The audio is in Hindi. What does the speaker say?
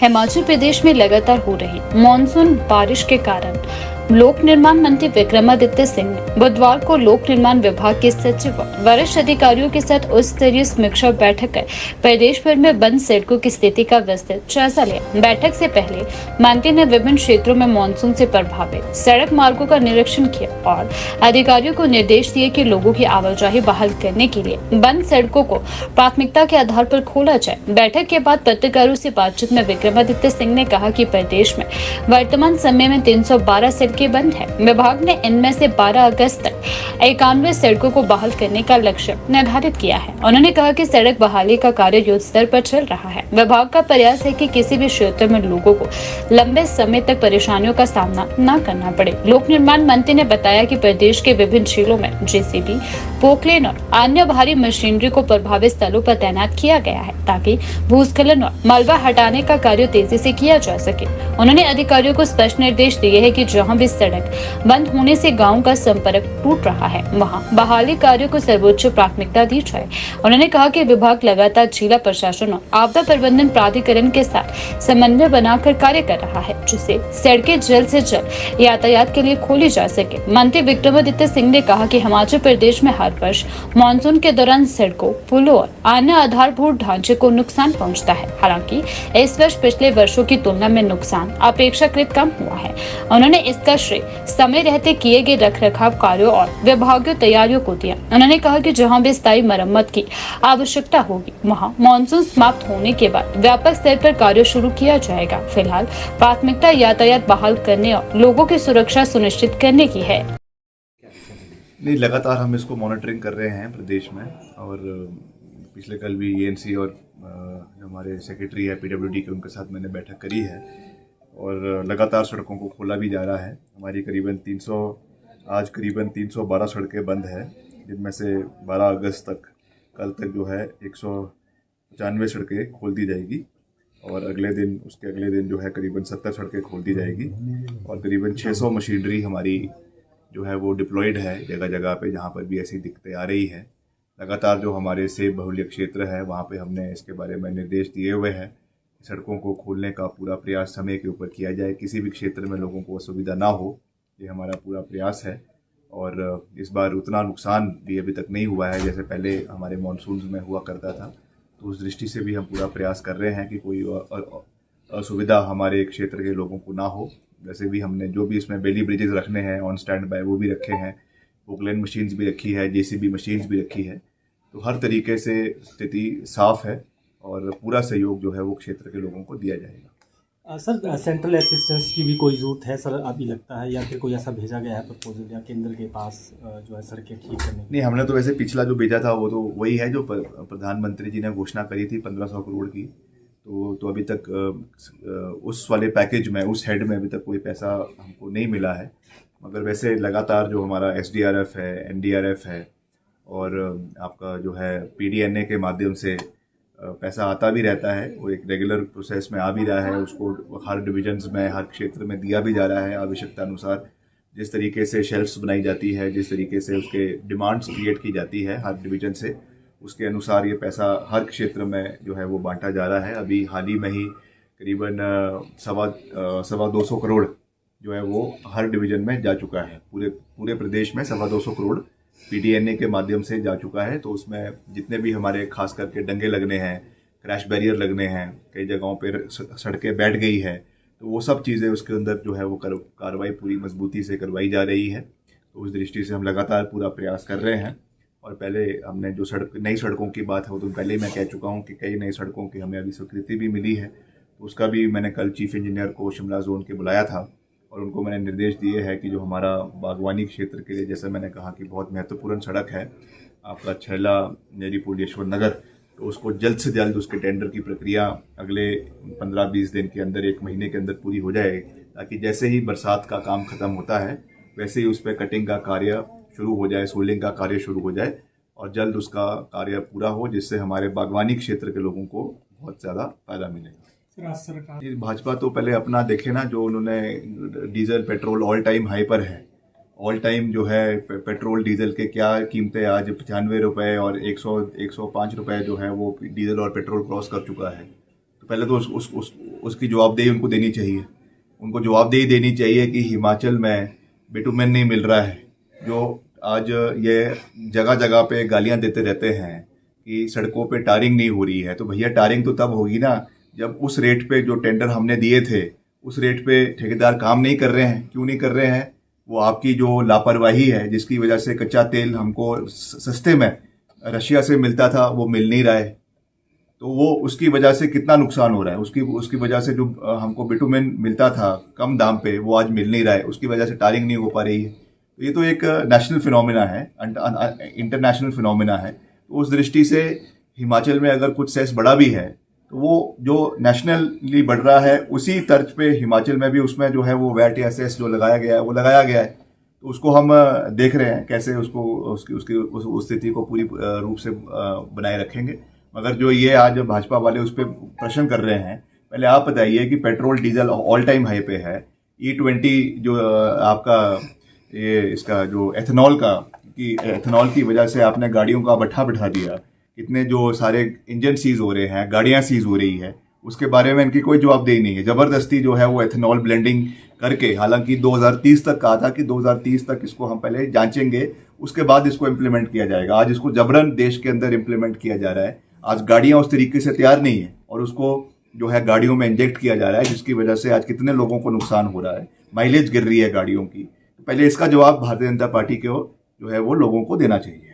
हिमाचल प्रदेश में लगातार हो रही मानसून बारिश के कारण लोक निर्माण मंत्री विक्रमादित्य सिंह ने बुधवार को लोक निर्माण विभाग के सचिव व वरिष्ठ अधिकारियों के साथ उच्च स्तरीय समीक्षा बैठक कर प्रदेश भर में बंद सड़कों की स्थिति का विस्तृत जायजा लिया। बैठक से पहले मंत्री ने विभिन्न क्षेत्रों में मानसून से प्रभावित सड़क मार्गों का निरीक्षण किया और अधिकारियों को निर्देश दिए कि लोगों की आवाजाही बहाल करने के लिए बंद सड़कों को प्राथमिकता के आधार पर खोला जाए। बैठक के बाद पत्रकारों से बातचीत में विक्रमादित्य सिंह ने कहा कि प्रदेश में वर्तमान समय में 312 सड़कें बंद है। विभाग ने इनमें से 12 अगस्त तक 91 सड़कों को बहाल करने का लक्ष्य निर्धारित किया है। उन्होंने कहा कि सड़क बहाली का कार्य युद्ध स्तर पर चल रहा है। विभाग का प्रयास है कि किसी भी क्षेत्र में लोगों को लंबे समय तक परेशानियों का सामना न करना पड़े। लोक निर्माण मंत्री ने बताया कि प्रदेश के विभिन्न जिलों में जेसीबी, पोकलेन और अन्य भारी मशीनरी को प्रभावित स्थलों पर तैनात किया गया है ताकि भूस्खलन और मलबा हटाने का कार्य तेजी से किया जा सके। उन्होंने अधिकारियों को स्पष्ट निर्देश दिए हैं कि जहां भी सड़क बंद होने से गांव का संपर्क टूट रहा है वहां बहाली कार्य को सर्वोच्च प्राथमिकता दी जाए। उन्होंने कहा कि विभाग लगातार जिला प्रशासन और आपदा प्रबंधन प्राधिकरण के साथ समन्वय बनाकर कार्य कर रहा है जिससे सड़कें जल्द से जल्द यातायात के लिए खोली जा सके। मंत्री विक्रमादित्य सिंह ने कहा कि हिमाचल प्रदेश में हर वर्ष मानसून के दौरान सड़कों, पुलों और अन्य आधारभूत ढांचे को नुकसान पहुंचता है। हालांकि इस वर्ष पिछले वर्षों की तुलना में नुकसान अपेक्षाकृत कम हुआ है। उन्होंने इसका श्रेय समय रहते किए गए रखरखाव कार्यों और विभागीय तैयारियों को दिया। उन्होंने कहा कि जहां भी स्थायी मरम्मत की आवश्यकता होगी वहां मानसून समाप्त होने के बाद व्यापक स्तर पर कार्य शुरू किया जाएगा। फिलहाल प्राथमिकता यातायात बहाल करने और लोगों की सुरक्षा सुनिश्चित करने की है। नहीं, लगातार हम इसको मॉनिटरिंग कर रहे हैं प्रदेश में और पिछले कल भी एएनसी और जो हमारे सेक्रेटरी है पीडब्ल्यूडी के उनके साथ मैंने बैठक करी है और लगातार सड़कों को खोला भी जा रहा है। हमारी आज करीबन 312 सड़कें बंद है जिनमें से 12 अगस्त तक कल तक जो है 195 सड़कें खोल दी जाएगी और उसके अगले दिन जो है करीबन 70 सड़कें खोल दी जाएगी और करीबन 600 मशीनरी हमारी जो है वो डिप्लॉयड है जगह जगह पे जहाँ पर भी ऐसी दिक्कतें आ रही है। लगातार जो हमारे सेब बहुल्य क्षेत्र है वहाँ पे हमने इसके बारे में निर्देश दिए हुए हैं। सड़कों को खोलने का पूरा प्रयास समय के ऊपर किया जाए, किसी भी क्षेत्र में लोगों को असुविधा ना हो, ये हमारा पूरा प्रयास है। और इस बार उतना नुकसान भी अभी तक नहीं हुआ है जैसे पहले हमारे मानसून में हुआ करता था, तो उस दृष्टि से भी हम पूरा प्रयास कर रहे हैं कि कोई असुविधा हमारे क्षेत्र के लोगों को ना हो। वैसे भी हमने जो भी इसमें बेली ब्रिजेस रखने हैं ऑन स्टैंड बाय वो भी रखे हैं, पोकलेन मशीन्स भी रखी है, जेसीबी मशीन्स भी रखी है। तो हर तरीके से स्थिति साफ है और पूरा सहयोग जो है वो क्षेत्र के लोगों को दिया जाएगा। सर, सेंट्रल असिस्टेंस की भी कोई ज़रूरत है सर अभी लगता है, या फिर कोई ऐसा भेजा गया है प्रपोजल या केंद्र के पास जो है सड़कें ठीक करने? नहीं, हमने तो वैसे पिछला जो भेजा था वो तो वही है जो प्रधानमंत्री जी ने घोषणा करी थी 1500 करोड़ की। तो अभी तक उस वाले पैकेज में उस हेड में अभी तक कोई पैसा हमको नहीं मिला है। मगर वैसे लगातार जो हमारा एसडीआरएफ है, एनडीआरएफ है और आपका जो है पीडीएनए के माध्यम से पैसा आता भी रहता है, वो एक रेगुलर प्रोसेस में आ भी रहा है। उसको हर डिविजन्स में, हर क्षेत्र में दिया भी जा रहा है आवश्यकता अनुसार। जिस तरीके से शेल्फ्स बनाई जाती है, जिस तरीके से उसके डिमांड्स क्रिएट की जाती है हर डिवीजन से, उसके अनुसार ये पैसा हर क्षेत्र में जो है वो बांटा जा रहा है। अभी हाल ही में ही करीबन 225 करोड़ जो है वो हर डिवीजन में जा चुका है। पूरे प्रदेश में 225 करोड़ पीडीएनए के माध्यम से जा चुका है। तो उसमें जितने भी हमारे खास करके डंगे लगने हैं, क्रैश बैरियर लगने हैं, कई जगहों पर सड़कें बैठ गई है, तो वो सब चीज़ें उसके अंदर जो है वो कार्रवाई पूरी मजबूती से करवाई जा रही है। तो उस दृष्टि से हम लगातार पूरा प्रयास कर रहे हैं। और पहले हमने जो नई सड़कों की बात है वो तो पहले ही मैं कह चुका हूँ कि कई नई सड़कों की हमें अभी स्वीकृति भी मिली है। तो उसका भी मैंने कल चीफ इंजीनियर को शिमला जोन के बुलाया था और उनको मैंने निर्देश दिए हैं कि जो हमारा बागवानी क्षेत्र के लिए, जैसे मैंने कहा कि बहुत महत्वपूर्ण सड़क है आपका छैला नेरी पुल यशवंत नगर, तो उसको जल्द से जल्द उसके टेंडर की प्रक्रिया अगले 15-20 दिन के अंदर, 1 महीने के अंदर पूरी हो जाए, ताकि जैसे ही बरसात का काम खत्म होता है वैसे ही उस पर कटिंग का कार्य शुरू हो जाए, सोल्डिंग का कार्य शुरू हो जाए और जल्द उसका कार्य पूरा हो, जिससे हमारे बागवानी क्षेत्र के लोगों को बहुत ज़्यादा फायदा मिलेगा। भाजपा तो पहले अपना देखे ना, जो उन्होंने diesel petrol all time high पर है। ऑल टाइम जो है पेट्रोल डीजल के क्या कीमतें आज 95 रुपये और 105 रुपये जो है वो डीजल और पेट्रोल क्रॉस कर चुका है। तो पहले तो उसकी जवाबदेही उनको देनी चाहिए। उनको जवाबदेही देनी चाहिए कि हिमाचल में बिटुमेन नहीं मिल रहा है। जो आज ये जगह जगह पे गालियां देते रहते हैं कि सड़कों पे टारिंग नहीं हो रही है, तो भैया टारिंग तो तब होगी ना जब उस रेट पे जो टेंडर हमने दिए थे उस रेट पे ठेकेदार काम नहीं कर रहे हैं। क्यों नहीं कर रहे हैं? वो आपकी जो लापरवाही है, जिसकी वजह से कच्चा तेल हमको सस्ते में रशिया से मिलता था वो मिल नहीं रहा है। तो वो उसकी वजह से कितना नुकसान हो रहा है। उसकी वजह से जो हमको बिटुमेन मिलता था कम दाम पे वो आज मिल नहीं रहा है, उसकी वजह से टारिंग नहीं हो पा रही है। तो ये तो एक नेशनल फिनोमिना है, इंटरनेशनल फिनोमिना है। तो उस दृष्टि से हिमाचल में अगर कुछ सेस बढ़ा भी है तो वो जो नेशनली बढ़ रहा है उसी तर्ज पे हिमाचल में भी उसमें जो है वो वैट या सेस जो लगाया गया है वो लगाया गया है। तो उसको हम देख रहे हैं कैसे उसको उसकी उस स्थिति को पूरी रूप से बनाए रखेंगे। मगर जो ये आज भाजपा वाले उस पर प्रश्न कर रहे हैं, पहले आप बताइए कि petrol diesel all time high पे है। E20 जो आपका ये इसका जो एथेनॉल की वजह से आपने गाड़ियों का भट्ठा बिठा दिया, कितने जो सारे इंजन सीज हो रहे हैं, गाड़ियां सीज हो रही है, उसके बारे में इनकी कोई जवाबदेही नहीं है। जबरदस्ती जो है वो एथेनॉल ब्लेंडिंग करके, हालांकि 2030 तक कहा था कि 2030 तक इसको हम पहले जांचेंगे, उसके बाद इसको इम्प्लीमेंट किया जाएगा। आज इसको जबरन देश के अंदर इम्प्लीमेंट किया जा रहा है। आज गाड़ियां उस तरीके से तैयार नहीं है और उसको जो है गाड़ियों में इंजेक्ट किया जा रहा है, जिसकी वजह से आज कितने लोगों को नुकसान हो रहा है, माइलेज गिर रही है गाड़ियों की। तो पहले इसका जवाब भारतीय जनता पार्टी को जो है वो लोगों को देना चाहिए।